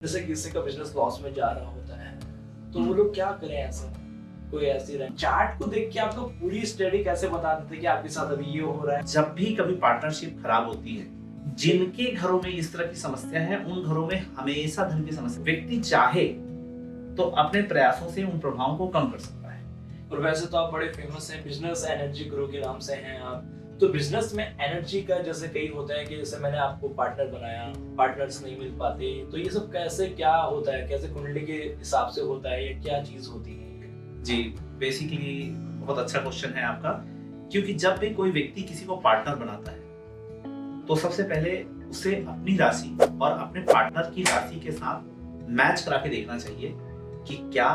जैसे किसी का बिजनेस लॉस में जा रहा होता है तो वो लोग क्या करें ऐसा, कोई ऐसी चार्ट को देख के आपको पूरी स्टडी कैसे बता देते कि आपके साथ अभी ये हो रहा है। जब भी कभी पार्टनरशिप खराब होती है, जिनके घरों में इस तरह की समस्या है उन घरों में हमेशा धन की समस्या। व्यक्ति चाहे तो अपने प्रयासों से उन प्रभावों को कम कर सकता है। और वैसे तो आप बड़े फेमस हैं, बिजनेस एनर्जी गुरु के नाम से हैं आप। तो बिजनेस में एनर्जी का जैसे कई होता है कि जैसे मैंने आपको पार्टनर बनाया, पार्टनर्स नहीं मिल पाते, तो ये सब कैसे क्या होता है, कैसे कुंडली के हिसाब से होता है, ये क्या चीज होती है? जी, बेसिकली बहुत अच्छा क्वेश्चन है आपका, क्योंकि जब भी कोई व्यक्ति किसी को पार्टनर बनाता है तो सबसे पहले उसे अपनी राशि और अपने पार्टनर की राशि के साथ मैच करा के देखना चाहिए कि क्या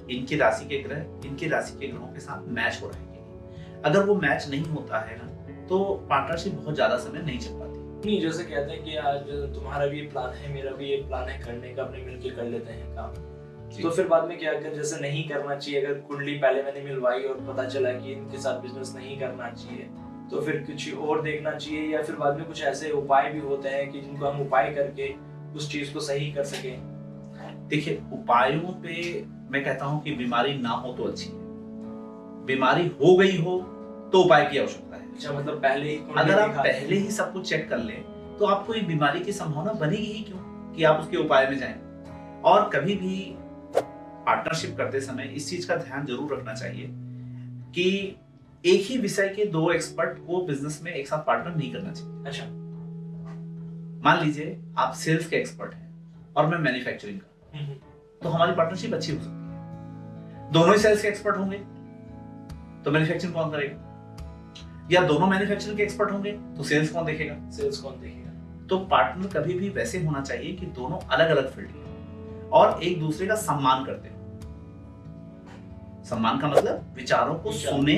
इनकी राशि के ग्रह इनकी राशि के ग्रहों के साथ मैच हो रहा है। अगर वो मैच नहीं होता है ना तो पार्टनरशिप बहुत ज्यादा समय नहीं चल पाती। नहीं, जैसे कहते हैं कि आज तुम्हारा भी ये प्लान है, मेरा भी ये प्लान है करने का, अपने मिलकर कर लेते हैं काम, तो फिर बाद में क्या कर, जैसे नहीं करना चाहिए। अगर कुंडली पहले मैंने मिलवाई और पता चला कि इनके साथ बिजनेस नहीं करना चाहिए तो फिर कुछ और देखना चाहिए, या फिर बाद में कुछ ऐसे उपाय भी होते हैं कि जिनको हम उपाय करके उस चीज को सही कर सकें। देखिए, उपायों पे मैं कहता हूँ कि बीमारी ना हो तो अच्छी है, बीमारी हो गई हो तो उपाय की आवश्यकता है। अच्छा, मतलब पहले ही अगर आप पहले ही सब कुछ चेक कर लें तो आपको ये बीमारी की संभावना बनेगी ही क्यों कि आप उसके उपाय में जाएं। और कभी भी पार्टनरशिप करते समय इस चीज का ध्यान जरूर रखना चाहिए कि एक ही विषय के दो एक्सपर्ट को बिजनेस में एक साथ पार्टनर नहीं करना चाहिए। अच्छा, मान लीजिए आप सेल्स के एक्सपर्ट हैं और मैं मैन्युफैक्चरिंग का, तो हमारी पार्टनरशिप अच्छी हो सकती है। दोनों ही सेल्स के एक्सपर्ट होंगे तो मैन्युफैक्चरिंग कौन करेगा, या दोनों मैन्युफैक्चरिंग के एक्सपर्ट होंगे तो सेल्स कौन देखेगा। तो पार्टनर कभी भी वैसे होना चाहिए कि दोनों अलग अलग फील्ड के और एक दूसरे का सम्मान करते हो। सम्मान का मतलब विचारों को सुने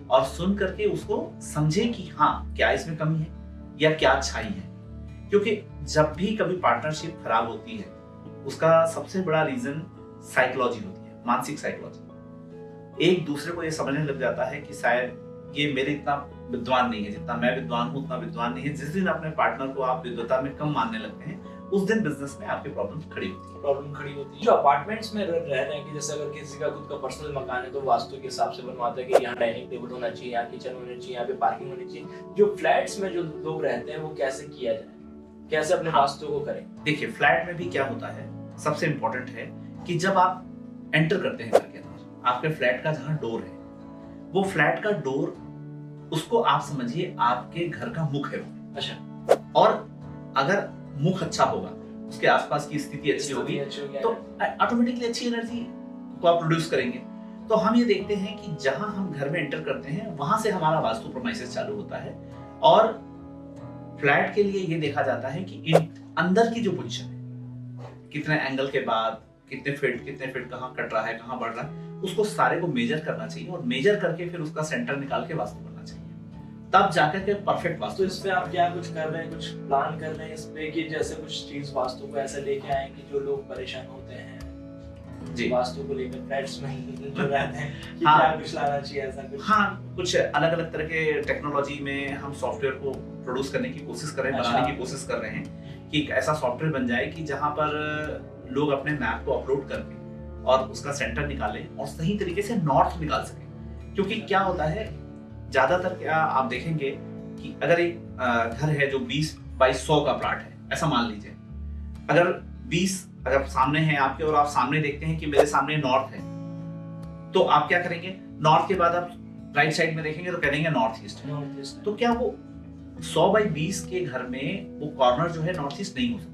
और सुन करके उसको समझे कि हाँ क्या इसमें कमी है या क्या अच्छाई है। क्योंकि जब भी कभी पार्टनरशिप खराब होती है उसका सबसे बड़ा रीजन साइकोलॉजी होती है, मानसिक साइकोलॉजी। एक दूसरे को ये समझने लग जाता है कि शायद ये मेरे इतना विद्वान नहीं है, जितना मैं विद्वान हूँ उतना विद्वान नहीं है। जिस दिन अपने पार्टनर को आप विद्वता में कम मानने लगते हैं उस दिन बिजनेस में आपकी प्रॉब्लम खड़ी होती है। जो अपार्टमेंट्स में रह रहे हैं कि जैसे अगर किसी का खुद का पर्सनल मकान है तो वास्तु के हिसाब से बनवाता है कि यहाँ डाइनिंग टेबल होना चाहिए, यहाँ किचन होना चाहिए, यहाँ पे पार्किंग होनी चाहिए। जो फ्लैट्स में जो लोग रहते हैं वो कैसे किया जाए, कैसे अपने वास्तु को करें? देखिए, फ्लैट में भी क्या होता है, सबसे इंपॉर्टेंट है कि जब आप एंटर करते हैं घर के अंदर, आपके फ्लैट का जहाँ डोर है वो फ्लैट का डोर, उसको आप समझिए आपके घर का मुख है। अच्छा, और अगर मुख अच्छा होगा, उसके आसपास की स्थिति अच्छी होगी तो ऑटोमेटिकली अच्छी एनर्जी को आप प्रोड्यूस करेंगे। तो हम ये देखते हैं कि जहां हम घर में एंटर करते हैं वहां से हमारा वास्तु प्रोमाइसिस चालू होता है। और फ्लैट के लिए ये देखा जाता है कि अंदर की जो पोजीशन है, कितने एंगल के बाद कितने फीट कहाँ कट रहा है, कहाँ बढ़ रहा है, उसको सारे को मेजर करना चाहिए और मेजर करके फिर उसका सेंटर निकाल के वास्तु करना चाहिए, तब जाकर के परफेक्ट वास्तु। तो इस पे आप क्या कुछ कर रहे हैं, कुछ प्लान कर रहे हैं इस पे कि जैसे कुछ चीज वास्तु को ऐसे लेके आए कि जो लोग परेशान होते हैं जी वास्तु को लेकर फ्लैट्स में जो रहते हैं कि हाँ, क्या कुछ लाना चाहिए ऐसा कुछ? हाँ, कुछ अलग अलग तरह के टेक्नोलॉजी में हम सॉफ्टवेयर को प्रोड्यूस करने की कोशिश कर रहे हैं, बनाने की कोशिश कर रहे हैं कि एक ऐसा सॉफ्टवेयर बन जाए कि जहां पर लोग अपने मैप को अपलोड करके और उसका सेंटर निकालें और सही तरीके से नॉर्थ निकाल सकें। क्योंकि क्या होता है, ज्यादातर क्या आप देखेंगे कि अगर एक घर है जो 20 बाई 100 का प्लॉट है, ऐसा मान लीजिए, अगर 20 अगर सामने है आपके और आप सामने देखते हैं कि मेरे सामने नॉर्थ है, तो आप क्या करेंगे, नॉर्थ के बाद आप राइट साइड में देखेंगे तो कहेंगे नॉर्थ ईस्ट है। तो क्या वो 100 बाई 20 के घर में वो कॉर्नर जो है नॉर्थ ईस्ट नहीं हो सकता।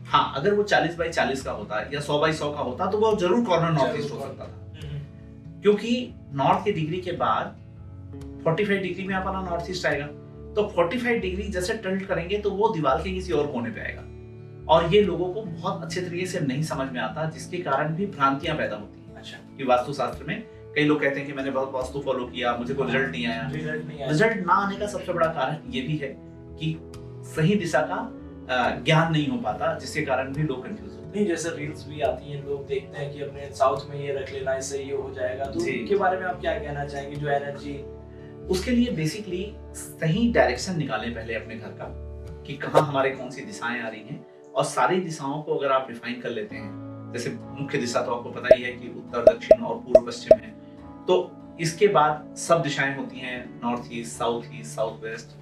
हाँ, अगर वो 40 बाई 40 का होता या 100 बाई 100 का होता तो वो जरूर कॉर्नर नॉर्थ ईस्ट हो सकता था। क्योंकि नॉर्थ के डिग्री के बाद 45 डिग्री में अपना नॉर्थ ईस्ट आएगा, तो 45 डिग्री जैसे टर्न करेंगे तो वो दीवार के किसी और कोने पे आएगा। और ये लोगों को बहुत अच्छे तरीके से नहीं समझ में आता, जिसके कारण भी भ्रांतियां पैदा होती हैं। अच्छा, कि वास्तुशास्त्र में कई लोग कहते हैं कि मैंने बहुत वास्तु फॉलो किया, मुझे कोई रिजल्ट नहीं आया। रिजल्ट ना आने का सबसे बड़ा कारण ये भी है कि सही दिशा का ज्ञान नहीं हो पाता, जिसके कारण भी लोग कंफ्यूज होते हैं। नहीं, जैसे रील्स भी आती हैं, लोग देखते हैं कि अपने साउथ में ये रख लेना, इससे ये हो जाएगा, तो इनके बारे में आप क्या कहना चाहेंगे? जो एनर्जी, उसके लिए बेसिकली सही डायरेक्शन निकालें पहले अपने घर का कि कहाँ हमारे कौन सी दिशाएं आ रही हैं और सारी दिशाओं को अगर आप डिफाइन कर लेते हैं, जैसे मुख्य दिशा तो आपको पता ही है कि उत्तर, दक्षिण और पूर्व पश्चिम है, तो इसके बाद सब दिशाएं होती हैं, north east, south west,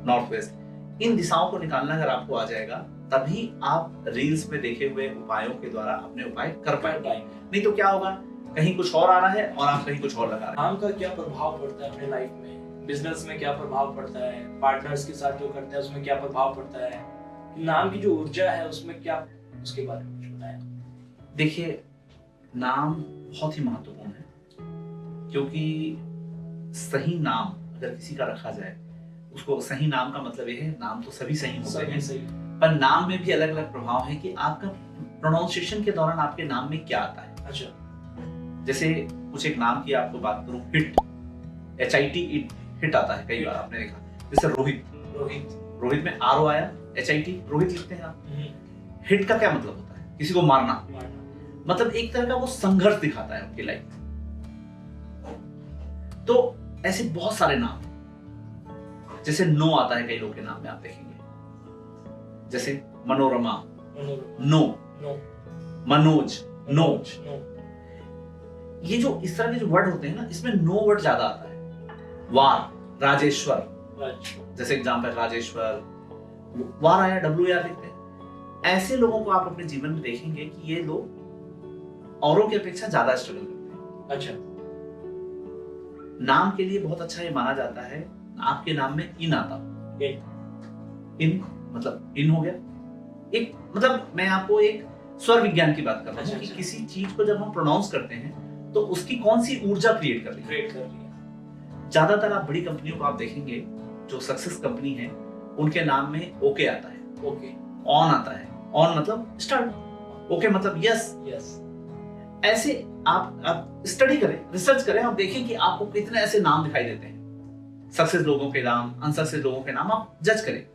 north west. इन दिशाओं को निकालना अगर आपको आ जाएगा, तभी आप रील्स में देखे हुए उपायों के द्वारा अपने उपाय कर पाएंगे। नहीं तो क्या होगा, कहीं कुछ और आ रहा है और आप कहीं कुछ और लगा रहे हैं। नाम का क्या प्रभाव पड़ता है अपने लाइफ में, बिजनेस में क्या प्रभाव पड़ता है, पार्टनर्स के साथ जो करते हैं उसमें क्या प्रभाव पड़ता है, नाम की जो ऊर्जा है उसमें क्या, उसके बारे में कुछ बताएं। देखिए, नाम बहुत ही महत्वपूर्ण है, क्योंकि सही नाम अगर किसी का रखा जाए, उसको सही नाम का मतलब ये है, नाम तो सभी सही होते हैं, पर नाम में भी अलग अलग प्रभाव है कि आपका प्रोनाउंसिएशन के दौरान आपके नाम में क्या आता है। अच्छा, जैसे कुछ एक नाम की आपको बात करूं, हिट, HIT, हिट आता है कई बार आपने देखा। जैसे रोहित में RO आया, HIT, रोहित लिखते हैं आप। हिट का क्या मतलब होता है, किसी को मारना, मतलब एक तरह का वो संघर्ष दिखाता है उनकी लाइफ में। तो ऐसे बहुत सारे नाम, जैसे नो आता है कई लोग के नाम में, आप देखेंगे, जैसे मनोरमा, नो, मनोज, नो। ये जो इस तरह के जो वर्ड होते हैं ना, इसमें नो वर्ड ज्यादा आता है। वार, राजेश्वर, जैसे एग्जांपल राजेश्वर, वार आया, WAR लिखते हैं। ऐसे लोगों को आप अपने जीवन में देखेंगे कि ये लोग औरों की अपेक्षा ज्यादा स्ट्रगल करते हैं। अच्छा, नाम के लिए बहुत अच्छा ये माना जाता है, आपके नाम में इन आता, इन मतलब इन हो गया एक, मतलब मैं आपको एक स्वर विज्ञान की बात कर रहा हूँ कि किसी चीज को जब हम प्रोनाउंस करते हैं तो उसकी कौन सी ऊर्जा क्रिएट कर रही है। ज्यादातर आप बड़ी कंपनियों को आप देखेंगे, जो सक्सेस कंपनी है, उनके नाम में ओके आता है, ओके, ऑन आता है, ऑन मतलब स्टार्ट, ओके मतलब यस। ऐसे आप स्टडी करें, रिसर्च करें, आप देखें कि आपको कितने ऐसे नाम दिखाई देते हैं, सक्सेस लोगों के नाम, अनसक्सेस लोगों के नाम, आप जज करें।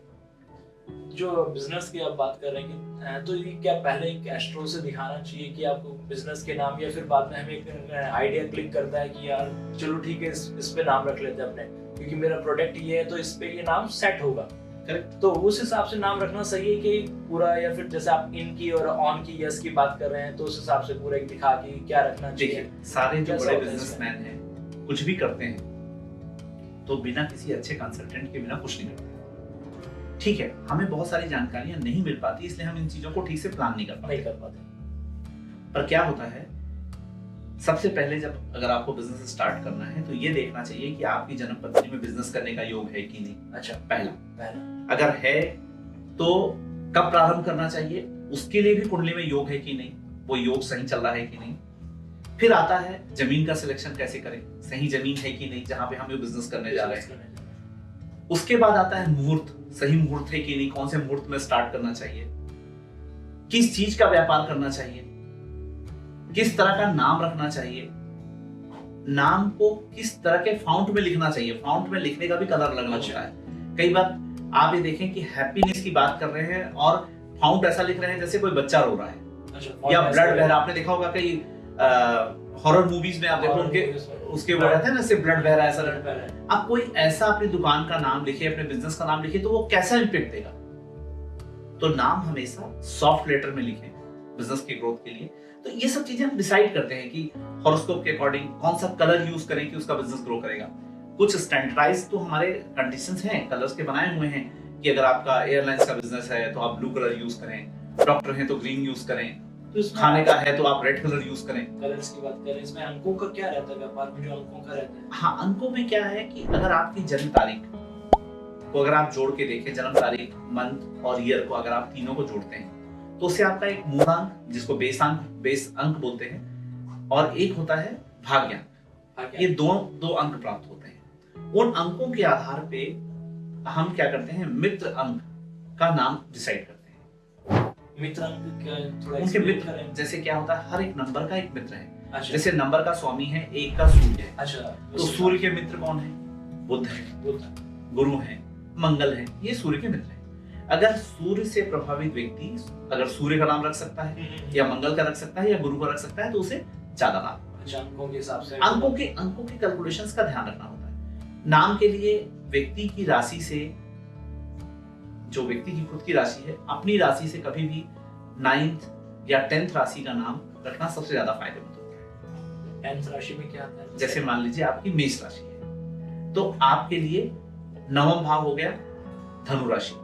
जो बिजनेस की आप बात कर रहे हैं कि तो ये क्या पहले एक एस्ट्रो से दिखाना चाहिए कि आपको बिजनेस के नाम, या फिर बाद में हमें एक आइडिया क्लिक करता है कि यार चलो ठीक है इस पे नाम रख लेते हैं अपने, क्योंकि मेरा प्रोडक्ट ये है तो इस पे ये नाम सेट होगा, करेक्ट? तो उस हिसाब से नाम रखना सही है कि पूरा, या फिर जैसे आप इन की और ऑन की, यस की बात कर रहे हैं, तो उस हिसाब से पूरा एक दिखा के क्या रखना चाहिए। सारे जो बड़े बिजनेसमैन हैं कुछ भी करते हैं तो बिना किसी अच्छे कंसल्टेंट के बिना कुछ नहीं करते। ठीक है, हमें बहुत सारी जानकारियां नहीं मिल पाती, इसलिए हम इन चीजों को ठीक से प्लान नहीं कर पाते। पर क्या होता है, सबसे पहले जब अगर आपको बिजनेस स्टार्ट करना है तो ये देखना चाहिए कि आपकी जन्म पत्री में बिजनेस करने का योग है कि नहीं। अच्छा, पहला अगर है तो कब प्रारंभ करना चाहिए, उसके लिए भी कुंडली में योग है कि नहीं, वो योग सही चल रहा है कि नहीं। फिर आता है जमीन का सिलेक्शन कैसे करें, सही जमीन है कि नहीं जहां पे हम ये बिजनेस करने जा रहे हैं। उसके बाद आता है मुहूर्त, सही मुहूर्त है कि नहीं, कौन से मुहूर्त में स्टार्ट करना चाहिए, किस चीज का व्यापार करना चाहिए, किस तरह का नाम रखना चाहिए, नाम को किस तरह के फाउंट में लिखना चाहिए, फाउंट में लिखने का भी कलर अलग अलग होता है। कई बार आप ये देखें कि हैप्पीनेस की बात कर रहे हैं और फाउंट ऐसा लिख रहे हैं जैसे कोई बच्चा रो रहा है, या ब्लड बह रहा। आपने देखा होगा कई हॉरर मूवीज में, आप देखो उनके उसके वो रहते हैं ना, से ब्लड बह रहा है, ऐसा लग रहा है। आप कोई ऐसा अपनी दुकान का नाम लिखिए, अपने बिजनेस का नाम लिखिए, तो वो कैसा इंपैक्ट देगा। तो नाम हमेशा सॉफ्ट लेटर में लिखें बिजनेस की ग्रोथ के लिए। तो ये सब चीजें हम डिसाइड करते हैं कि हॉरोस्कोप के अकॉर्डिंग कौन सा कलर यूज करें कि उसका बिजनेस ग्रो करेगा। कुछ स्टैंडर्डाइज तो हमारे कंडीशंस हैं, कलर्स के बनाए हुए हैं कि अगर आपका एयरलाइंस का बिजनेस है तो आप ब्लू कलर यूज करें, डॉक्टर हैं तो ग्रीन यूज करें, तो खाने का है तो आप रेड कलर यूज करें। कलर्स की बात करें, इसमें अंकों का क्या रहता है, व्यापार में जो अंकों का रहता है? हाँ, अंकों में क्या है कि अगर आपकी जन्म तारीख को अगर आप जोड़ के देखें, जन्म तारीख, मंथ और ईयर को अगर आप तीनों को जोड़ते हैं तो उससे आपका एक मूलांक, जिसको बेस अंक बोलते हैं, और एक होता है भाग्यांक। ये दो अंक प्राप्त होते हैं। उन अंकों के आधार पे हम क्या करते हैं, मित्र अंक का नाम डिसाइड करते हैं। मित्र अंक क्या, थोड़ा उनके मित्र जैसे क्या होता है, हर एक नंबर का एक मित्र है। अच्छा। जैसे नंबर का स्वामी है, एक का सूर्य है। अच्छा, तो सूर्य के मित्र कौन है? बुध है, गुरु है, मंगल है, ये सूर्य के मित्र हैं। अगर सूर्य से प्रभावित व्यक्ति अगर सूर्य का नाम रख सकता है या मंगल का रख सकता है या गुरु का रख सकता है तो उसे ज्यादा लाभ। अच्छा, अंकों के हिसाब से अंकों के कैलकुलेशंस का ध्यान रखना होता है। नाम के लिए व्यक्ति की राशि से जो व्यक्ति की खुद की राशि है, अपनी राशि से कभी भी 9th या 10th राशि का नाम रखना सबसे ज्यादा फायदेमंद होता है। 10th राशि में क्या आता है? जैसे मान लीजिए आपकी मेष राशि है, तो आपके लिए 9वां भाव हो गया धनु राशि,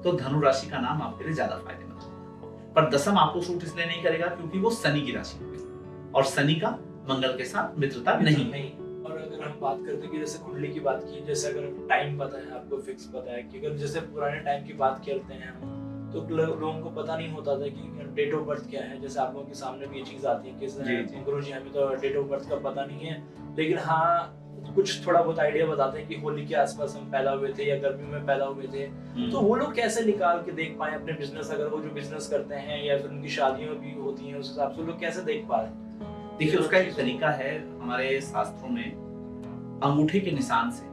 तो धनु राशि का नाम आपके लिए ज्यादा फायदेमंद होगा। पर 10th आपको सूट इसलिए नहीं करेगा क्योंकि वो शनि की राशि होगी और शनि का मंगल के साथ मित्रता नहीं। और अगर हम बात करते हैं कि जैसे कुंडली की बात की, जैसे अगर टाइम पता है आपको, फिक्स पता है कि अगर जैसे पुराने टाइम की बात करते हैं हम, तो लोगों को पता नहीं होता था कि डेट ऑफ बर्थ क्या है। जैसे आप लोगों के सामने भी ये चीज आती है कि गुरुजी हमें तो डेट ऑफ बर्थ का पता नहीं है, लेकिन हाँ कुछ थोड़ा बहुत आइडिया बताते हैं कि होली के आसपास हम पैदा हुए थे या गर्मी में पैदा हुए थे। तो वो लोग कैसे निकाल के देख पाए अपने बिजनेस, अगर वो जो बिजनेस करते हैं या फिर उनकी शादियां भी होती हैं उस हिसाब से लोग कैसे देख पा रहे हैं? देखिए उसका एक तरीका है हमारे शास्त्रों में, अंगूठे के निशान से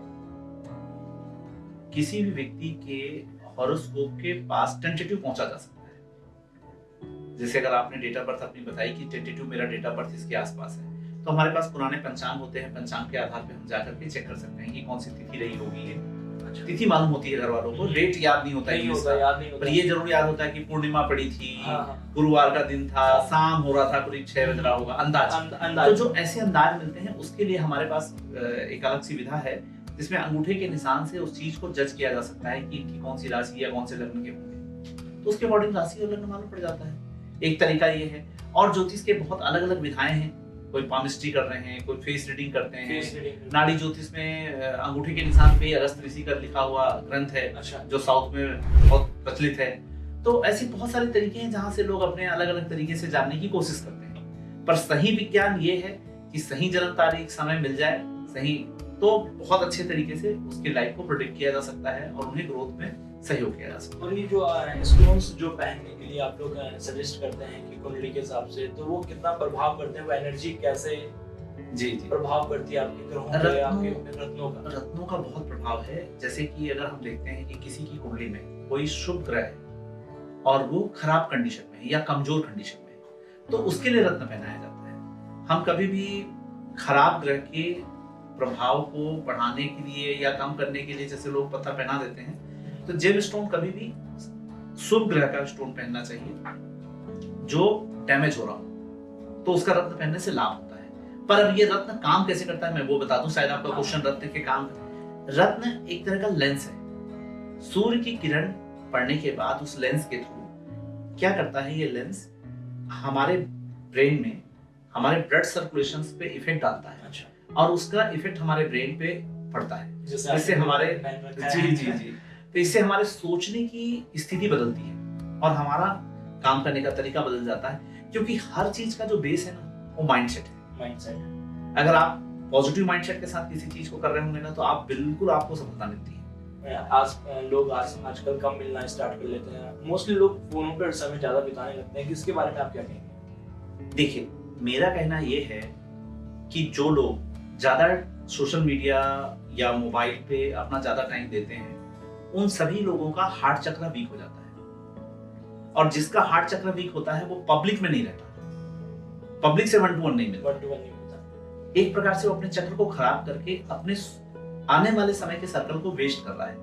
किसी भी व्यक्ति के हॉरोस्कोप के पास टेंटेटिव पहुंचा जा सकता है। जैसे अगर आपने डेट ऑफ बर्थ अपनी बताई कि टेंटेटिव मेरा डेट ऑफ बर्थ इसके आसपास है, तो हमारे पास पुराने पंचांग होते हैं, पंचांग के आधार पे हम जाकर के चेक कर सकते हैं कि कौन सी तिथि रही होगी। अच्छा। तिथि मालूम होती है घर वालों को, डेट याद नहीं होता है, पर ये जरूर याद होता है कि पूर्णिमा पड़ी थी, गुरुवार का दिन था, शाम हो रहा था, करीब 6 बज रहा होगा, अंदाज। तो जो ऐसे अंदाज मिलते हैं उसके लिए हमारे पास एक अलग सी विधा है जिसमें अंगूठे के निशान से उस चीज को जज किया जा सकता है कि इनकी कौन सी राशि या कौन से लग्न के होंगे, तो उसके अकॉर्डिंग राशि और लग्न मालूम पड़ जाता है। एक तरीका ये है। और ज्योतिष के बहुत अलग अलग विधाएं हैं, कोई पामिस्ट्री कर रहे हैं, कोई फेस रीडिंग करते हैं। नाड़ी ज्योतिष में अंगूठे के निशान पे अगस्त ऋषि का लिखा हुआ ग्रंथ है। अच्छा। जो साउथ में बहुत प्रचलित है। तो ऐसे बहुत सारे तरीके हैं जहां से लोग अपने अलग अलग तरीके से जानने की कोशिश करते हैं। पर सही विज्ञान ये है कि सही जन्म तारीख समय मिल जाए सही, तो बहुत अच्छे तरीके से उसकी लाइफ को प्रोडिक्ट किया जा सकता है और उन्हें ग्रोथ में सहयोग किया जा सकता है। और ये जो स्टोन्स जो पहनने के लिए आप लोग सजेस्ट करते हैं कि कुंडली के हिसाब से, तो वो कितना प्रभाव करते हैं, वो एनर्जी कैसे जी प्रभाव करती है आपके ग्रहों पे, आपके रत्नों का बहुत प्रभाव है। जैसे कि अगर हम देखते हैं कि किसी की कुंडली में कोई शुभ ग्रह है और वो खराब कंडीशन में है या कमजोर कंडीशन में है, तो उसके लिए रत्न पहनाया जाता है। हम कभी भी खराब ग्रह के प्रभाव को बढ़ाने के लिए या कम करने के लिए जैसे लोग पत्थर पहना देते हैं, तो जेम स्टोन कभी भी शुभ ग्रह का स्टोन पहनना चाहिए जो डैमेज हो रहा हो, तो उसका रत्न पहनने से लाभ होता है। पर अब ये रत्न काम कैसे करता है मैं वो बता दूं, शायद आपका क्वेश्चन रत्न के काम। रत्न एक तरह का लेंस है। सूर्य की किरण पड़ने के बाद उस लेंस के थ्रू क्या करता है, ये लेंस हमारे ब्रेन में हमारे ब्लड सर्कुलेशन पे इफेक्ट डालता है। अच्छा। और उसका इफेक्ट हमारे ब्रेन पे पड़ता है, जिससे हमारे जी तो इससे हमारे सोचने की स्थिति बदलती है और हमारा काम करने का तरीका बदल जाता है, क्योंकि हर चीज का जो बेस है ना वो माइंडसेट है। अगर आप पॉजिटिव माइंडसेट के साथ किसी चीज को कर रहे होंगे ना, तो आप बिल्कुल आपको सफलता मिलती है। लोग आजकल कम मिलना स्टार्ट कर लेते हैं, मोस्टली लोग फोनों पर समय ज्यादा बिताने लगते हैं। इसके बारे में आप क्या कहेंगे? देखिए मेरा कहना ये है कि जो लोग ज्यादा सोशल मीडिया या मोबाइल पे अपना ज्यादा टाइम देते हैं, उन सभी लोगों का हार्ट चक्र वीक हो जाता है। और जिसका हार्ट चक्र वीक होता है वो पब्लिक में नहीं रहता, पब्लिक से 1-to-1 नहीं मिलता। एक प्रकार से वो अपने चक्र को खराब करके अपने आने वाले समय के सर्कल को वेस्ट कर रहा है।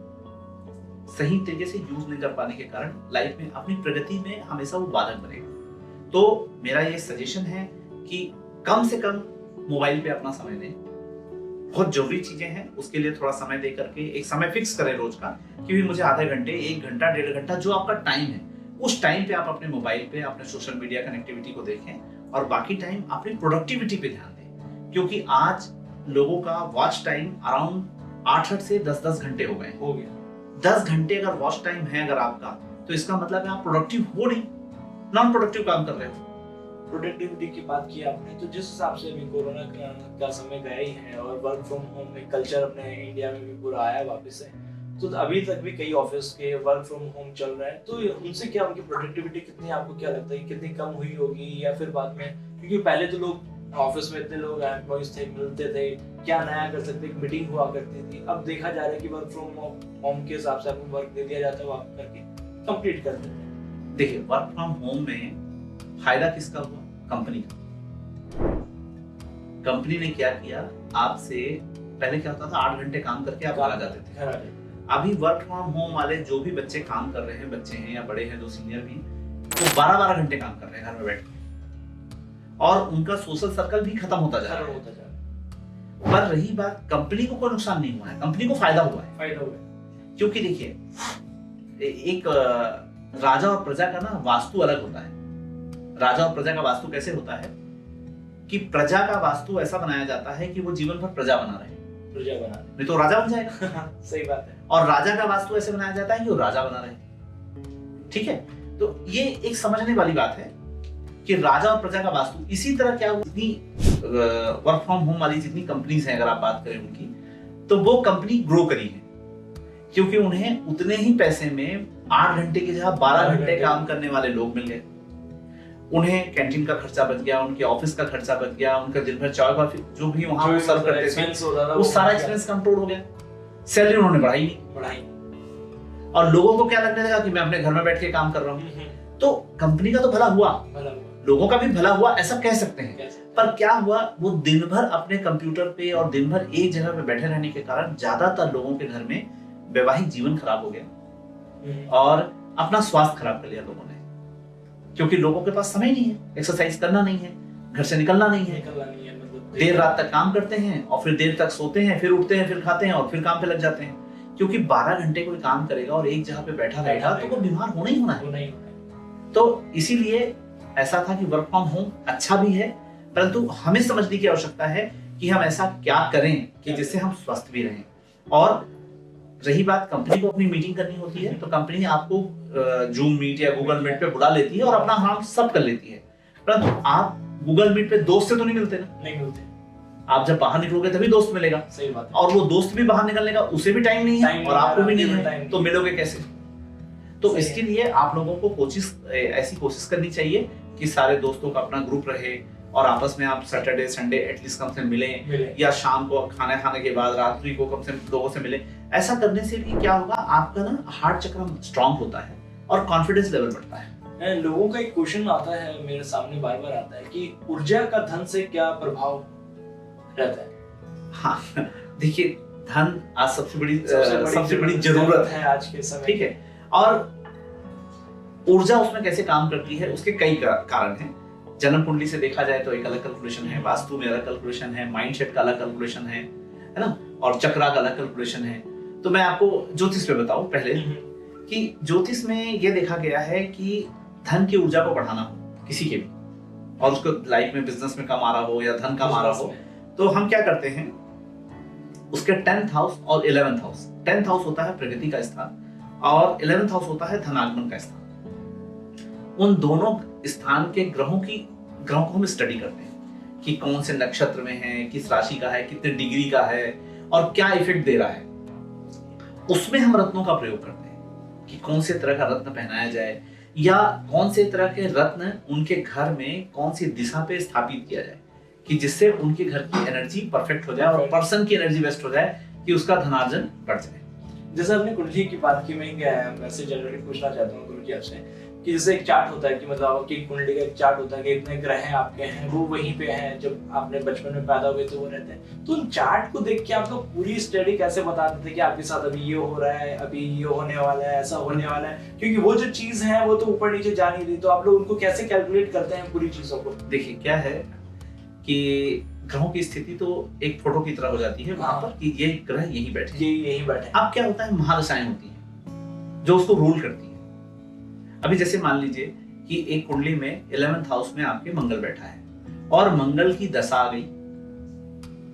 सही तरीके से यूज नहीं कर पाने के कारण लाइफ में अपनी प्रगति में हमेशा वो बाधक बनेगा। तो मेरा ये सजेशन है कि कम से कम मोबाइल पे अपना समय दें। बहुत जरूरी चीजें हैं, उसके लिए थोड़ा समय दे करके एक समय फिक्स करें रोज का, कि मुझे आधे घंटे, 1 घंटा, 1.5 घंटा जो आपका टाइम है, उस टाइम पे आप अपने मोबाइल पे अपने सोशल मीडिया कनेक्टिविटी को देखें और बाकी टाइम अपनी प्रोडक्टिविटी पे ध्यान दें। क्योंकि आज लोगों का वॉच टाइम अराउंड 8 से 10 घंटे हो गए। 10 घंटे अगर वॉच टाइम है अगर आपका, तो इसका मतलब है आप प्रोडक्टिव हो नहीं, नॉन प्रोडक्टिव काम कर रहे हो। प्रोडक्टिविटी की बात की आपने, तो जिस हिसाब से अभी कोरोना का समय गया ही है और वर्क फ्रॉम होम में कल्चर अपने इंडिया में भी पूरा आया वापस से, तो अभी तक भी कई ऑफिस के वर्क फ्रॉम होम चल रहा है, तो उनसे क्या उनकी प्रोडक्टिविटी कितनी, आपको क्या लगता है कितनी कम हुई होगी या फिर बाद में? क्योंकि पहले तो लोग ऑफिस में इतने लोग एम्प्लॉइज थे, मिलते थे, क्या नया कर सकते, एक मीटिंग हुआ करती थी। अब देखा जा रहा है कि वर्क फ्रॉम होम के हिसाब से आपको वर्क दे दिया जाता है, वो आप करके कंप्लीट कर देते हैं। देखिए वर्क फ्रॉम होम में फायदा किसका हुआ? कंपनी का। कंपनी ने क्या किया, आपसे पहले क्या होता था 8 घंटे काम करके आप आ जाते थे, अभी वर्क फ्रॉम होम वाले जो भी बच्चे काम कर रहे हैं, बच्चे हैं या बड़े हैं, जो सीनियर भी हैं, वो 12-12 घंटे काम कर रहे हैं घर में बैठ के, और उनका सोशल सर्कल भी खत्म होता जा रहा है। पर रही बात, कंपनी को कोई नुकसान नहीं हुआ है, कंपनी को फायदा हुआ है। क्योंकि देखिए, एक राजा और प्रजा का ना वास्तु अलग होता है। राजा और प्रजा का वास्तु कैसे होता है कि प्रजा का वास्तु ऐसा बनाया जाता है कि वो जीवन भर प्रजा बना रहे, नहीं तो राजा बन जाएगा। सही बात है। और राजा का वास्तु ऐसे बनाया जाता है कि वो राजा बना रहे। ठीक है, तो ये एक समझने वाली बात है कि राजा और प्रजा का वास्तु। इसी तरह क्या जितनी वर्क फ्रॉम होम वाली जितनी कंपनीज हैं, अगर आप बात करें उनकी, तो वो कंपनी ग्रो करी है क्योंकि उन्हें उतने ही पैसे में 8 घंटे की जगह 12 घंटे काम करने वाले लोग मिल गए। उन्हें कैंटीन का खर्चा बच गया, उनके ऑफिस का खर्चा बच गया, उनका दिन भर चाय कॉफी जो भी वहां वो सर्व करते थे वो सारा एक्सपेंस कंट्रोल हो गया। सैलरी उन्होंने बढ़ाई नहीं, और लोगों को क्या लगने लगा कि मैं अपने घर में बैठ के काम कर रहा हूँ। तो कंपनी का तो भला हुआ, लोगों का भी भला हुआ, ऐसा कह सकते हैं। पर क्या हुआ, वो दिन भर अपने कंप्यूटर पे और दिन भर एक जगह पे बैठे रहने के कारण ज्यादातर लोगों के घर में वैवाहिक जीवन खराब हो गया और अपना स्वास्थ्य खराब कर लिया लोगों ने, क्योंकि लोगों के पास समय नहीं है, एक्सरसाइज करना नहीं है, घर से निकलना नहीं है, देर रात तक काम करते हैं और फिर देर तक सोते हैं, फिर उठते हैं, फिर खाते हैं और फिर काम पे लग जाते हैं। क्योंकि 12 घंटे कोई काम करेगा और एक जगह पे बैठा रहेगा तो वो बीमार होना ही होना है। तो इसीलिए ऐसा था कि वर्क फ्रॉम होम अच्छा भी है, परंतु हमें समझने की आवश्यकता है कि हम ऐसा क्या करें कि जिससे हम स्वस्थ भी रहें। और रही बात, कंपनी को अपनी मीटिंग करनी होती है तो कंपनी आपको जूम मीट या गूगल मीट पे बुला लेती है और अपना काम सब कर लेती है, परंतु आप गूगल मीट पे दोस्त से तो नहीं मिलते ना। नहीं मिलते। आप जब बाहर निकलोगे तभी दोस्त मिलेगा। सही बात है। और वो दोस्त भी बाहर निकलने का उसे भी टाइम नहीं है और आपको भी नहीं है, तो मिलोगे कैसे? तो इसके लिए आप लोगों को ऐसी कोशिश करनी चाहिए कि सारे दोस्तों का अपना ग्रुप रहे और आपस में आप सैटरडे संडे एटलीस्ट कम से मिलें, या शाम को खाना खाने के बाद रात्रि को कम से लोगों से मिलें। ऐसा करने से भी क्या होगा, आपका ना हार्ट चक्र स्ट्रांग होता है और कॉन्फिडेंस लेवल बढ़ता है। लोगों का एक क्वेश्चन आता है मेरे सामने बार बार आता है कि ऊर्जा का धन से क्या प्रभाव रहता है? हाँ, देखिए, धन आज सबसे बड़ी जरूरत है आज के समय। ठीक है, और ऊर्जा उसमें कैसे काम करती है उसके कई कारण हैं। जन्म कुंडली से देखा जाए तो एक अलग कैलकुलेशन है, वास्तु में अलग कैलकुलेशन है, माइंडसेट का अलग कैलकुलेशन है ना, और चक्रा का अलग कैलकुलेशन है। तो मैं आपको ज्योतिष पे बताऊं पहले कि ज्योतिष में ये देखा गया है कि धन की ऊर्जा को बढ़ाना हो किसी के भी, और उसको लाइफ में बिजनेस में कम आ रहा हो या धन कम आ रहा हो, तो हम क्या करते हैं, उसके 10th हाउस और 11th हाउस। 10th हाउस होता है प्रगति का स्थान और 11th हाउस होता है धनागमन का स्थान। उन दोनों स्थान के ग्रहों को हम स्टडी करते हैं कि कौन से नक्षत्र में है, किस राशि का है, कितने डिग्री का है और क्या इफेक्ट दे रहा है। उसमें हम रत्नों का प्रयोग करते हैं कि कौन से तरह का रत्न पहनाया जाए या कौन से तरह के रत्न उनके घर में कौन सी दिशा पे स्थापित किया जाए कि जिससे उनके घर की एनर्जी परफेक्ट हो जाए और पर्सन की एनर्जी बेस्ट हो जाए कि उसका धनार्जन बढ़ जाए। जैसे आपने कुंडली की बात की, मैं वैसे जनरली पूछना चाहता हूँ गुरु जी आपसे कि जैसे एक चार्ट होता है कि मतलब आपकी कुंडली का एक चार्ट होता है कि इतने ग्रह आपके हैं, वो वहीं पे हैं, जब आपने बचपन में पैदा हुए तो वो रहते हैं। तो उन चार्ट को देख के आप लोग पूरी स्टडी कैसे बता देते हैं कि आपके साथ अभी ये हो रहा है, अभी ये होने वाला है, ऐसा होने वाला है? क्योंकि वो जो चीज है वो तो ऊपर नीचे जा नहीं रही, तो आप लोग उनको कैसे कैलकुलेट करते हैं पूरी चीजों को? देखिए, क्या है कि ग्रहों की स्थिति तो एक फोटो की तरह हो जाती है वहां पर कि ये ग्रह यहीं बैठे। अब क्या होता है, महादशाएं होती हैं जो उसको रूल करती है। अभी जैसे मान लीजिए कि एक कुंडली में 11th हाउस में आपके मंगल बैठा है और मंगल की दशा आ गई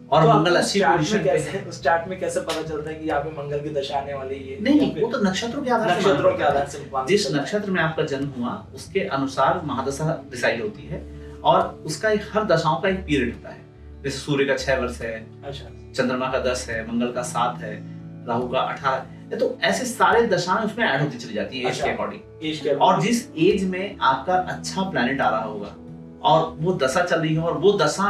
और तो मंगल अच्छी पोजीशन पे है। उस चार्ट में कैसे पता चलता है कि यहाँ पे मंगल की दशा आने वाली है? नहीं, वो तो नक्षत्रों के आधार से जिस नक्षत्र में आपका जन्म हुआ उसके अनुसार महादशा डिसाइड होती है और उसका हर दशाओं का एक पीरियड होता है। जैसे सूर्य का 6 वर्ष है, चंद्रमा का 10 है, मंगल का 7 है, राहु का 18, तो ऐसे सारे दशाएं उसमें ऐड होती चली जाती है एज के अकॉर्डिंग। और जिस एज में आपका अच्छा प्लैनेट आ रहा होगा और वो दशा चल रही है और वो दशा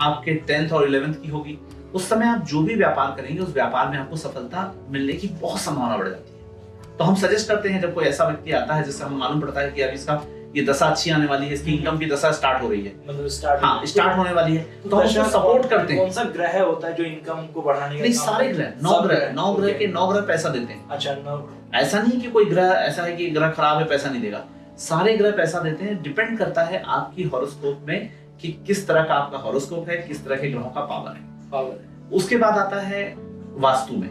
आपके 10th और 11th की होगी, उस समय आप जो भी व्यापार करेंगे उस व्यापार में आपको सफलता मिलने की बहुत संभावना बढ़ जाती है। तो हम सजेस्ट करते हैं जब कोई ऐसा व्यक्ति आता है जिससे हमें मालूम पड़ता है कि अब इसका ये दशा अच्छी आने वाली है, इसकी इनकम की दशा स्टार्ट हो रही है, मतलब स्टार्ट स्टार्ट होने वाली है, तो हम उसको सपोर्ट करते हैं। कौन सा ग्रह होता है जो इनकम को बढ़ाने का? नहीं, सारे ग्रह, 9 ग्रह के 9 ग्रह पैसा देते हैं। अच्छा, 9। ऐसा नहीं कि कोई ग्रह ऐसा है कि ग्रह खराब है पैसा नहीं देगा, सारे ग्रह पैसा देते हैं। डिपेंड करता है आपकी हॉरोस्कोप में कि किस तरह का आपका हॉरोस्कोप है, किस तरह के ग्रहों का पावर है। उसके बाद आता है वास्तु में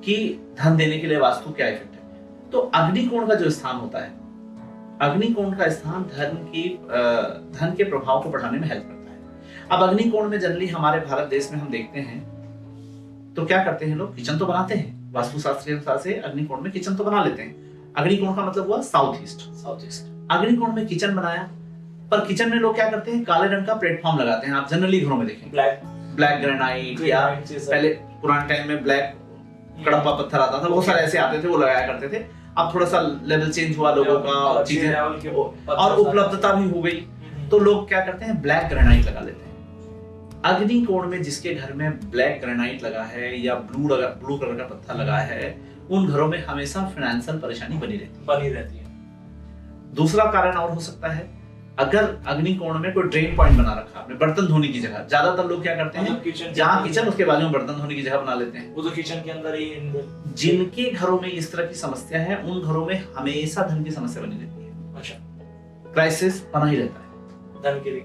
कि धन देने के लिए वास्तु क्या इफेक्ट है। तो अग्निकोण का जो स्थान होता है, अग्निकोण का स्थान धन के प्रभाव को बढ़ाने में हेल्प करता है। अब अग्निकोण में जनरली हमारे भारत देश में हम देखते हैं तो क्या करते हैं लोग, किचन तो बनाते हैं, वास्तुशास्त्र के अनुसार से अग्निकोण में किचन तो बना लेते हैं। अग्निकोण का मतलब हुआ साउथ ईस्ट। अग्निकोण में किचन बनाया, पर किचन में लोग क्या करते हैं, काले रंग का प्लेटफॉर्म लगाते हैं। आप जनरली घरों में देखेंगे ब्लैक ग्रेनाइट, या पहले पुराने टाइम में ब्लैक कड़प्पा पत्थर आता था, बहुत सारे ऐसे आते थे, वो लगाया करते थे। अब थोड़ा सा लेवल चेंज हुआ लोगों का, चीजें और उपलब्धता भी हो गई, तो लोग क्या करते हैं, ब्लैक ग्रेनाइट लगा लेते हैं। अग्निकोण में जिसके घर में ब्लैक ग्रेनाइट लगा है या ब्लू कलर का पत्थर लगा है, उन घरों में हमेशा फाइनेंशियल परेशानी बनी रहती है। दूसरा कारण और हो सकता है, अगर अग्निकोण में कोई ड्रेन पॉइंट बना रखा आपने बर्तन धोने की जगह, ज्यादातर लोग क्या करते हैं, जहाँ किचन उसके बाजू में बर्तन धोने की जगह बना लेते हैं, वो तो किचन के अंदर ही। जिनके घरों में इस तरह की समस्या है, उन घरों में हमेशा धन की समस्या बनी रहती है। अच्छा, क्राइसिस बना ही रहता है धन के लिए।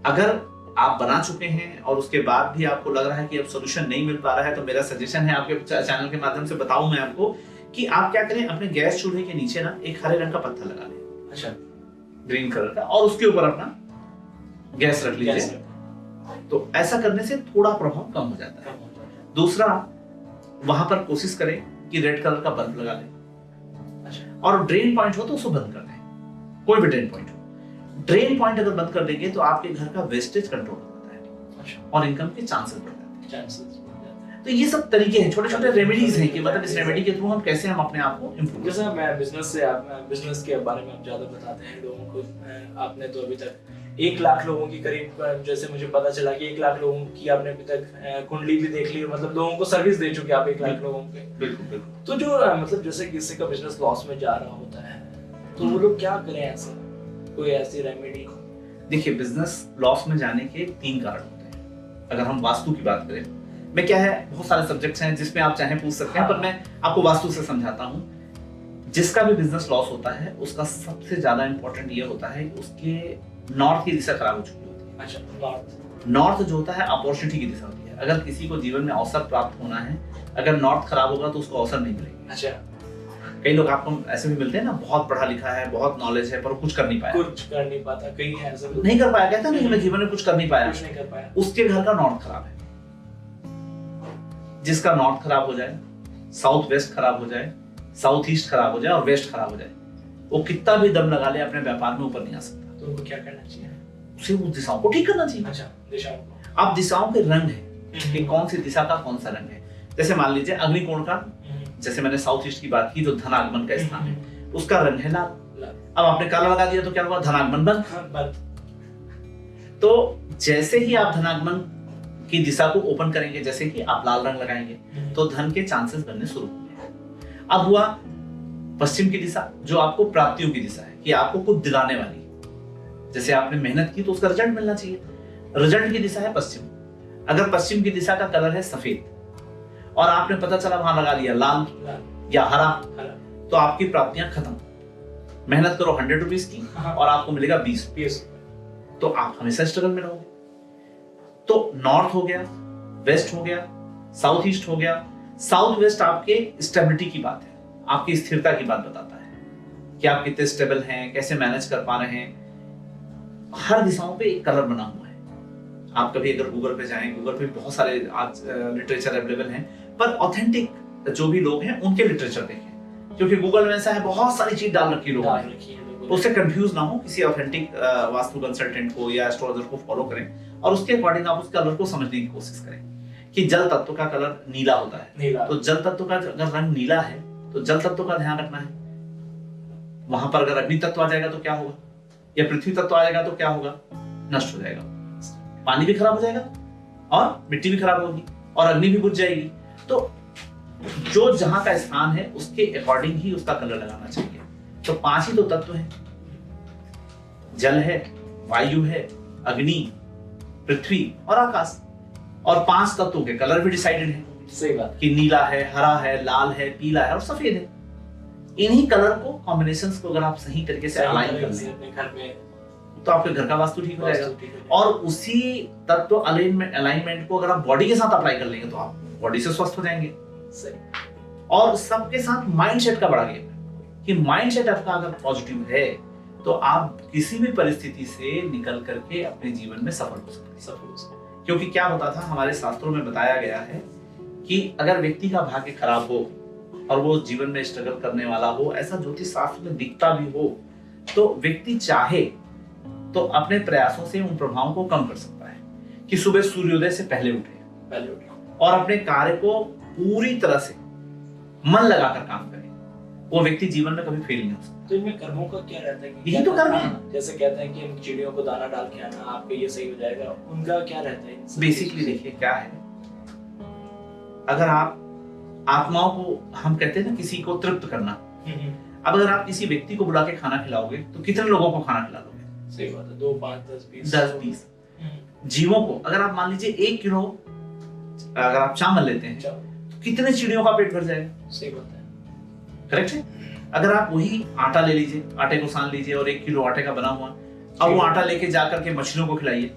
अगर आप बना चुके हैं और उसके बाद भी आपको लग रहा है कि अब सोल्यूशन नहीं मिल पा रहा है, तो मेरा सजेशन है, आपके चैनल के माध्यम से बताऊं मैं आपको कि आप क्या करें, अपने गैस चूल्हे के नीचे ना एक हरे रंग का पत्थर लगा लें। अच्छा, ग्रीन कलर का, और उसके ऊपर अपना गैस रख लीजिए। तो ऐसा करने से थोड़ा प्रभाव कम हो जाता है। दूसरा, वहां पर कोशिश करें कि रेड कलर का बल्ब लगा लें। अच्छा, और ड्रेन पॉइंट हो तो उसको बंद कर दें, कोई भी ड्रेन पॉइंट हो। ड्रेन पॉइंट अगर बंद कर देंगे तो आपके घर का वेस्टेज कंट्रोल होता है। अच्छा, और इनकम के चांसेस बढ़ जाते हैं। तो ये सब तरीके हैं, छोटे छोटे रेमेडीज हैं कि मतलब इस रेमेडी के थ्रू हम कैसे हम अपने आप को इम्प्रूव। जैसे मैं बिजनेस के बारे में आप ज्यादा बताते हैं लोगों को। आपने तो अभी तक 1 लाख लोगों की करीब, जैसे मुझे पता चला कि 1 लाख लोगों की आपने अभी तक कुंडली भी देख ली, मतलब लोगों को सर्विस दे चुके आप 1 लाख लोगों के। बिल्कुल। तो जो मतलब जैसे किसी का बिजनेस लॉस में जा रहा होता है, तो वो लोग क्या करें, ऐसा कोई ऐसी रेमेडी? देखिए, बिजनेस लॉस में जाने के 3 कारण होते हैं। अगर हम वास्तु की बात करें, मैं क्या है, बहुत सारे सब्जेक्ट्स हैं जिसमें आप चाहे पूछ सकते हैं, पर मैं आपको वास्तु से समझाता हूँ। जिसका भी बिजनेस लॉस होता है, उसका सबसे ज्यादा इंपॉर्टेंट ये होता है उसके नॉर्थ की दिशा खराब हो चुकी होती है। अच्छा, नॉर्थ जो होता है अपॉर्चुनिटी की दिशा होती है। अगर किसी को जीवन में अवसर प्राप्त होना है, अगर नॉर्थ खराब होगा तो उसको अवसर नहीं मिलेगा। अच्छा, कई लोग आपको ऐसे भी मिलते हैं ना, बहुत पढ़ा लिखा है, बहुत नॉलेज है, पर कुछ कर नहीं पाता, कहीं ऐसा नहीं कर पाया, कहता नहीं मैं जीवन में कुछ कर नहीं पाया, उसके घर का नॉर्थ खराब है। जिसका नॉर्थ खराब हो जाए, साउथ वेस्ट खराब हो जाए, साउथ ईस्ट खराब हो जाए और वेस्ट खराब हो जाए, वो कितना भी दम लगा ले अपने व्यापार में ऊपर नहीं आ सकता। तो उनको क्या करना चाहिए? उसे उस दिशाओं को ठीक करना चाहिए। अच्छा, दिशाओं को। अब दिशाओं के रंग है कि कौन सी दिशा का कौन सा रंग है। जैसे मान लीजिए अग्निकोण का, जैसे मैंने साउथ ईस्ट की बात की, जो धनागमन का स्थान है, उसका रंग है लाल। अब आपने काला लगा दिया तो क्या हुआ, धनागमन बंद। तो जैसे ही आप धनागमन की दिशा को ओपन करेंगे, जैसे कि आप लाल रंग लगाएंगे, तो धन के चांसेस बनने शुरू होंगे। अब हुआ पश्चिम की दिशा, जो आपको प्राप्तियों की दिशा है कि आपको कुछ दिलाने वाली, जैसे आपने मेहनत की तो उसका रिजल्ट मिलना चाहिए। रिजल्ट की दिशा है पश्चिम। अगर पश्चिम की दिशा का कलर है सफेद और आपने पता चला वहां लगा लिया लाल या हरा, तो आपकी प्राप्तियां खत्म। मेहनत करो 100 रुपीज की और आपको मिलेगा 20, तो आप हमेशा स्ट्रगल में रहोगे। तो नॉर्थ हो गया, वेस्ट हो गया, साउथ ईस्ट हो गया। साउथ वेस्ट आपके स्टेबिलिटी की बात है, आपकी स्थिरता की बात बताता है कि आप कितने स्टेबल हैं, कैसे मैनेज कर पा रहे हैं। हर दिशाओं पे एक कलर बना हुआ है। आप कभी अगर गूगल पे जाएं, गूगल पे बहुत सारे आज लिटरेचर अवेलेबल हैं, पर ऑथेंटिक जो भी लोग हैं उनके लिटरेचर देखें, क्योंकि गूगल में ऐसा है बहुत सारी चीज डाल रखी लोगों ने, उससे कंफ्यूज ना हो। किसी ऑथेंटिक वास्तु कंसल्टेंट को या एस्ट्रोलॉजर को फॉलो करें और उसके अकॉर्डिंग आप उस कलर को समझने की कोशिश करें कि जल तत्व का कलर नीला होता है, तो जल तत्व का अगर रंग नीला है तो जल तत्व का ध्यान रखना है। वहां पर अगर अग्नि तत्व आ जाएगा तो क्या होगा, या पृथ्वी तत्व आ जाएगा तो क्या होगा, नष्ट हो जाएगा, पानी भी खराब हो जाएगा और मिट्टी भी खराब होगी और अग्नि भी बुझ जाएगी। तो जो जहां का स्थान है उसके अकॉर्डिंग ही उसका कलर लगाना चाहिए। तो 5 ही तो तत्व हैं, जल है, वायु है, अग्नि, पृथ्वी और आकाश। और 5 तत्वों के कलर भी डिसाइडेड है सही बात कि नीला है, हरा है, लाल है, पीला है और सफेद है। इन्हीं कलर को कॉम्बिनेशंस को अगर आप सही तरीके से अलाइन कर लें अपने घर में तो आपके घर का वास्तु ठीक हो जाएगा। वास्तु ठीक हो जाएगा। और उसी तत्व अलाइनमेंट को अगर आप बॉडी के साथ अप्लाई कर लेंगे तो आप बॉडी से स्वस्थ हो जाएंगे। सही। और सबके साथ माइंडसेट का बड़ा गेम है कि माइंडसेट आपका अगर पॉजिटिव है तो आप किसी भी परिस्थिति से निकल करके अपने जीवन में सफल हो सकते हैं। सफल हो सकते हैं। क्योंकि क्या होता था, हमारे शास्त्रों में बताया गया है कि अगर व्यक्ति का भाग्य खराब हो और वो जीवन में स्ट्रगल करने वाला हो, ऐसा ज्योतिष शास्त्र में दिखता भी हो, तो व्यक्ति चाहे तो अपने प्रयासों से उन प्रभावों को कम कर सकता है कि सुबह सूर्योदय से पहले उठे और अपने कार्य को पूरी तरह से मन लगाकर काम करे। वो व्यक्ति जीवन में कभी फेल नहीं हो सकता। तो इनमें कर्मों का क्या रहता है कि यही तो कर्म है। जैसे कहते हैं कि इन चिड़ियों को दाना डाल के आना, आपके ये सही हो जाएगा, उनका क्या रहता है? बेसिकली देखिए क्या है, अगर आप आत्माओं को, हम कहते हैं ना किसी को तृप्त करना, अब अगर आप किसी व्यक्ति को बुला के खाना खिलाओगे तो कितने लोगों को खाना खिला दोगे? सही बात है, 2 5 10 20 जीवों को। अगर आप मान लीजिए 1 किलो अगर आप चावल लेते हैं तो कितने चिड़ियों का पेट भर जाएगा? सही बात है। करेक्ट है। अगर आप वही आटा ले लीजिए, आटे को सान लीजिए और 1 किलो आटे का बना हुआ, अब वो आटा लेके जाकर के मछलियों को खिलाइए,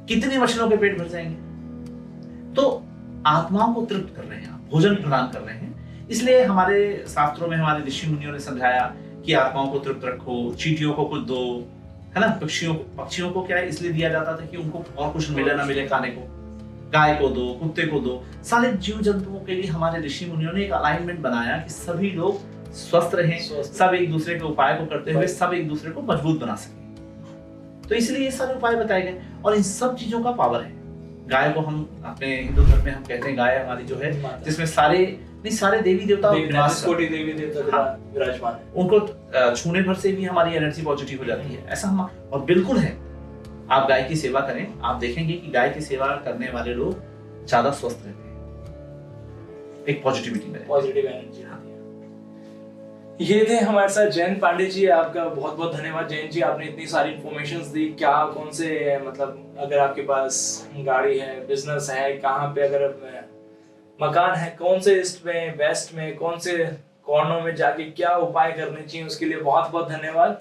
कितनी मछलियों के पेट भर जाएंगे? तो आत्माओं को तृप्त कर रहे हैं, भोजन प्रदान कर रहे हैं। इसलिए हमारे शास्त्रों में हमारे ऋषि मुनियों ने समझाया कि आत्माओं को तृप्त रखो, चींटियों को कुछ दो, है ना। पक्षियों को क्या है इसलिए दिया जाता था कि उनको और कुछ मिले ना मिले खाने को, गाय को दो, कुत्ते को दो। सारे जीव जंतुओं के लिए हमारे ऋषि मुनियों ने एक अलाइनमेंट बनाया कि सभी लोग स्वस्थ रहें, सब एक दूसरे के उपाय को करते हुए सब एक दूसरे को मजबूत बना सके। तो इसलिए ये सारे उपाय बताए गए और इन सब चीजों का पावर है। गाय को हम अपने हिंदू धर्म में हम कहते हैं गाय हमारी जो है, जिसमें सारे देवी देवता कोटि देवी देवता विराजमान है, उनको छूने भर से भी हमारी एनर्जी पॉजिटिव हो जाती है। ऐसा हम और बिल्कुल है। आप गाय की सेवा करें, आप देखेंगे कि गाय की सेवा करने वाले लोग ज्यादा स्वस्थ रहते हैं, एक पॉजिटिविटी में, पॉजिटिव एनर्जी आती है। ये थे हमारे साथ जयंत पांडे जी। आपका बहुत बहुत धन्यवाद जयंत जी, आपने इतनी सारी इंफॉर्मेशंस दी। क्या कौन से मतलब अगर आपके पास गाड़ी है, बिजनेस है, कहाँ पे अगर मकान है, कौन से ईस्ट में, वेस्ट में, कौन से कॉर्नर में जाके क्या उपाय करने चाहिए, उसके लिए बहुत बहुत धन्यवाद।